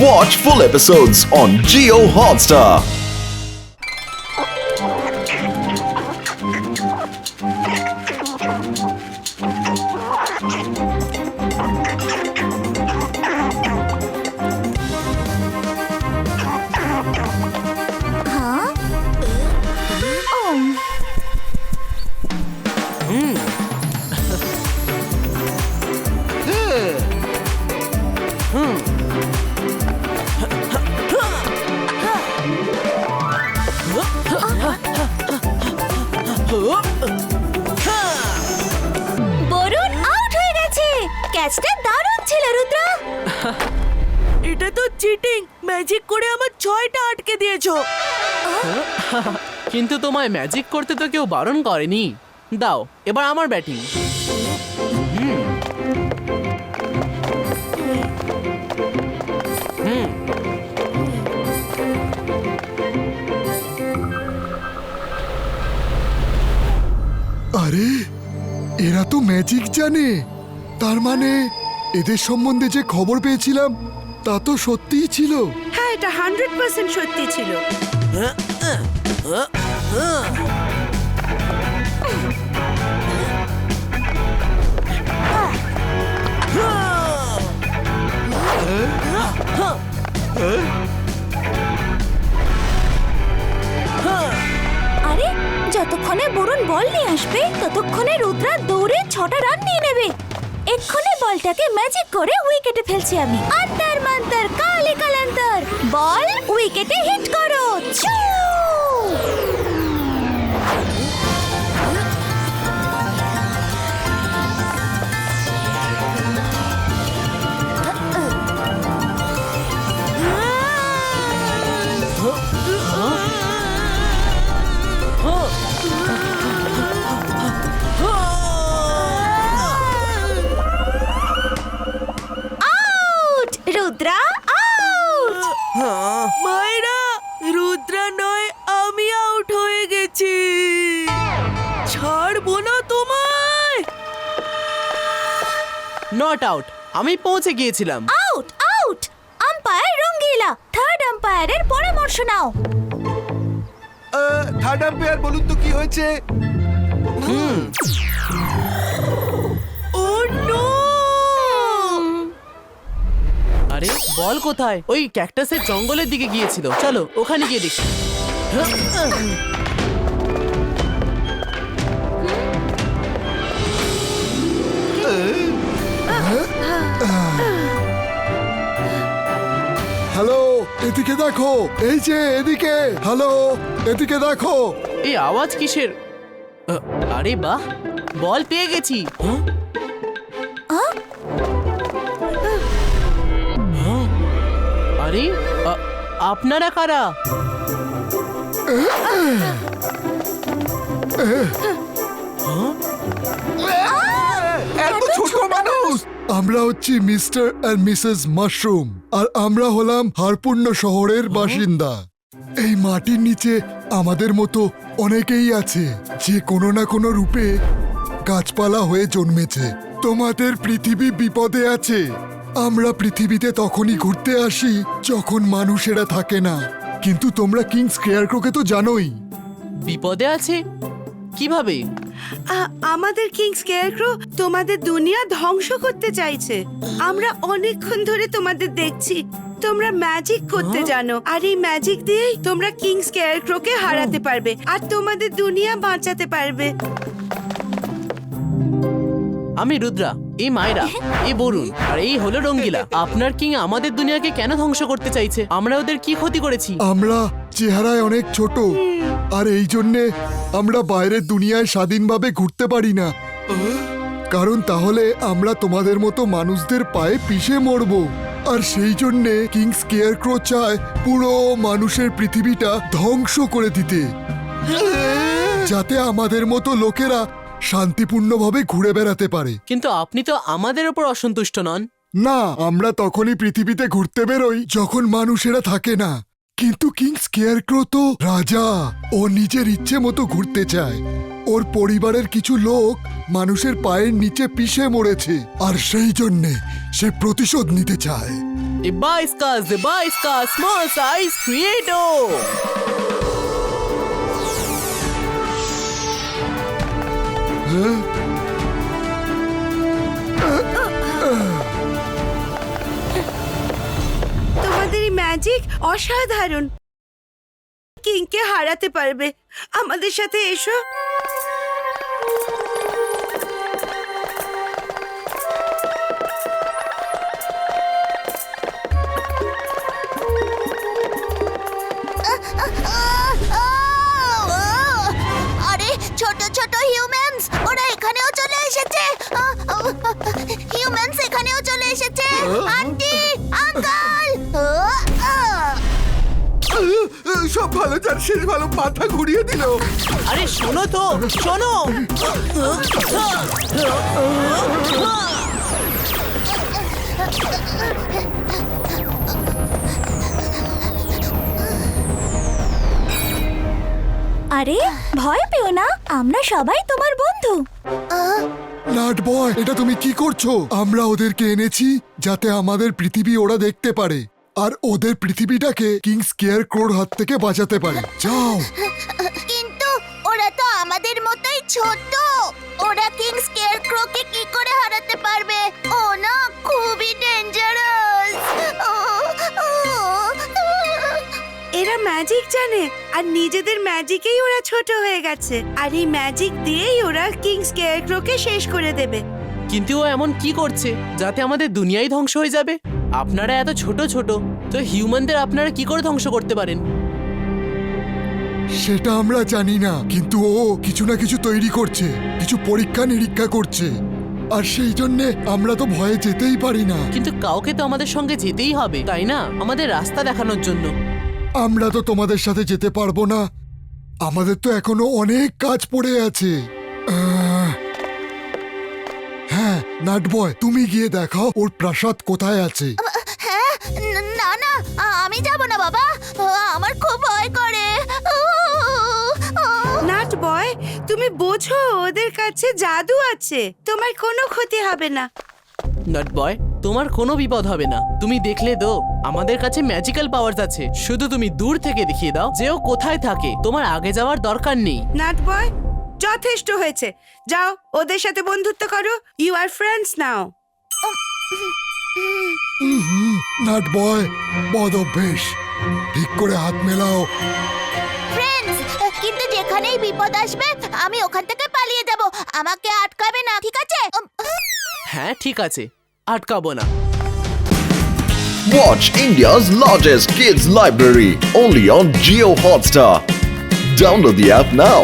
Watch full episodes on Jio Hotstar. Varun out হয়ে গেছে। ক্যাচটা দারুণ ছিল রুদ্র। এটা তো চিটিং। ম্যাজিক করে আমার 6টা আটকে দিয়েছো। কিন্তু তোমায় ম্যাজিক করতে তো কেউ বারণ করেনি। দাও এবার আমার ব্যাটিং। আরে এরা তো ম্যাজিক জানে, তার মানে এদের সম্বন্ধে যে খবর পেয়েছিলাম তা তো সত্যিই ছিল। হ্যাঁ, এটা 100% সত্যি ছিল। আরে যতক্ষণে বরুণ বল নিয়ে আসবে ততক্ষণে রুদ্রা দৌড়ে 6টা রান নিয়ে নেবে। এক্ষুনি বলটাকে ম্যাজিক করে উইকেটে ফেলছি আমি। আন্তর মন্তর কালি কালান্তর, বল উইকেটে হিট করো। ছু! আউট! রুদ্রা আউট! মায়েরা, রুদ্রা নয়, আমি আউট হয়ে গেছি। ছাড়বো না তোমায়। নট আউট, আমি পৌঁছে গিয়েছিলাম। আউট! আউট! আম্পায়ার রঙ্গিলা, থার্ড আম্পায়ারের পরামর্শ নাও। থার্ড আম্পায়ার বলুন তো কি হয়েছে? ও নো! আরে বল কোথায়? ওই ক্যাকটাসের জঙ্গলের দিকে গিয়েছিল। চলো ওখানে গিয়ে দেখি। হ্যালো, এদিকে দেখো, এই যে এদিকে। হ্যালো, এদিকে দেখো। এই আওয়াজ কিসের? আরে বাহ, বল পেয়ে গেছি। আরে আপনারা কারা? এত ছোট মানুষ। আমরা হচ্ছি মিস্টার এন্ড মিসেস মাশরুম, আর আমরা হলাম হারপুণ্য শহরের বাসিন্দা। এই মাটির নিচে আমাদের মতো অনেকেই আছে যে কোনো না কোনো রূপে গাছপালা হয়ে জন্মেছে। তোমাদের পৃথিবী বিপদে আছে। আমরা পৃথিবীতে তখনই ঘুরতে আসি যখন মানুষেরা থাকে না। কিন্তু তোমরা কিং স্কেয়ারক্রোকে তো জানোই। বিপদে আছে? কিভাবে? আমাদের কিং স্কেয়ারক্রো তোমাদের দুনিয়া ধ্বংস করতে চাইছে। আমরা অনেকক্ষণ ধরে তোমাদের দেখছি। তোমরা ম্যাজিক করতে জানো, আর এই ম্যাজিক দিয়েই তোমরা কিং স্কেয়ারক্রোকে হারাতে পারবে আর তোমাদের দুনিয়া বাঁচাতে পারবে। আমি রুদ্রা, এই মায়েরা, এই বরুণ, আর এই হলো রঙ্গিলা। আপনার কিং আমাদের দুনিয়াকে কেন ধ্বংস করতে চাইছে? আমরা ওদের কি ক্ষতি করেছি? আমরা চেহারায় অনেক ছোট, আর এই জন্যে আমরা বাইরের দুনিয়ায় স্বাধীনভাবে ঘুরতে পারি না। কারণ তাহলে আমরা তোমাদের মতো মানুষদের পায়ে পিষে মরব। আর সেই জন্যে কিং স্কেয়ারক্রো চায় পুরো মানুষের পৃথিবীটা ধ্বংস করে দিতে, যাতে আমাদের মতো লোকেরা শান্তিপূর্ণভাবে ঘুরে বেড়াতে পারে। কিন্তু আপনি তো আমাদের ওপর অসন্তুষ্ট নন। না, আমরা তখনই পৃথিবীতে ঘুরতে বেরোই যখন মানুষেরা থাকে না। কিন্তু কিং স্কেয়ারক্রো তো রাজা, ও নিজের ইচ্ছে মতো ঘুরতে চায়। ওর পরিবারের কিছু লোক মানুষের পায়ের নিচে পিষে মরেছে, আর সেই জন্যে সে প্রতিশোধ নিতে চায়। The Baisca, small size creator. তোমাদের এই ম্যাজিক অসাধারণ। কিংকে হারাতে পারবে। আমাদের সাথে এসো। আরে ছোট ছোট হিউম্যানস, ওরা এখানেও চলে এসেছে। হিউম্যানস এখানেও চলে এসেছে। Aunty, uncle. সব ভালো যার শেষ ভালো, মাথা ঘুরিয়ে দিল। আরে শোনো তো, শোনো। আরে ভয় পেও না, আমরা সবাই তোমার বন্ধু। নাট বয়, এটা তুমি কি করছো? আমরা ওদেরকে এনেছি যাতে আমাদের পৃথিবী ওরা দেখতে পারে আর ওদের পৃথিবীটাকে কিং স্কেয়ারক্রোর হাত থেকে বাঁচাতে পারে। যাও। কিন্তু ওরা তো আমাদের মতোই ছোট। ওরা কিং স্কেয়ারক্রোকে কি করে হারাতে পারবে? ও না খুবই ডেঞ্জারাস। এরা ম্যাজিক জানে আর নিজেদের ম্যাজিকেই ওরা ছোট হয়ে গেছে। আর এই ম্যাজিক দিয়েই ওরা কিং স্কেয়ারক্রোকে শেষ করে দেবে। কিন্তু ও এমন কি করছে যাতে আমাদের দুনিয়াই ধ্বংস হয়ে যাবে? আপনারা এত ছোট ছোট, তো হিউম্যানদের আপনারা কি করে ধ্বংস করতে পারেন? সেটা আমরা জানি না, কিন্তু ও কিছু না কিছু তৈরি করছে, কিছু পরীক্ষা নিরীক্ষা করছে। আর সেই জন্য আমরা তো ভয়ে যেতেই পারি না। কিন্তু কাউকে তো আমাদের সঙ্গে যেতেই হবে, তাই না? আমাদের রাস্তা দেখানোর জন্য। আমরা তো তোমাদের সাথে যেতে পারবো না, আমাদের তো এখনো অনেক কাজ পড়ে আছে। হ্যাঁ নাট বয়, তুমি গিয়ে দেখাও ওর প্রাসাদ কোথায় আছে। হ্যাঁ, না না, আমি যাব না বাবা, আমার খুব ভয় করে। নাট বয়, তুমি বোঝো ওদের কাছে জাদু আছে, তোমার কোনো ক্ষতি হবে না। নাট বয়, তোমার কোনো বিপদ হবে না। তুমি দেখলে তো আমাদের কাছে ম্যাজিক্যাল পাওয়ারস আছে। শুধু তুমি দূর থেকে দেখিয়ে দাও যে ও কোথায় থাকে, তোমার আগে যাওয়ার দরকার নেই। নাট বয়, যথেষ্ট হয়েছে, যাও ওদের সাথে বন্ধুত্ব করো। You are friends now. Naughty boy, বদ অভ্যেস, ঠিক করে হাত মেলাও। ফ্রেন্ডস, কিন্তু যেখানেই বিপদ আসবে আমি ওখান থেকে পালিয়ে যাব। আমাকে আটকাবে না, ঠিক আছে? হ্যাঁ ঠিক আছে, আটকাবো না। Watch India's largest kids library only on Geo Hotstar. Download the app now.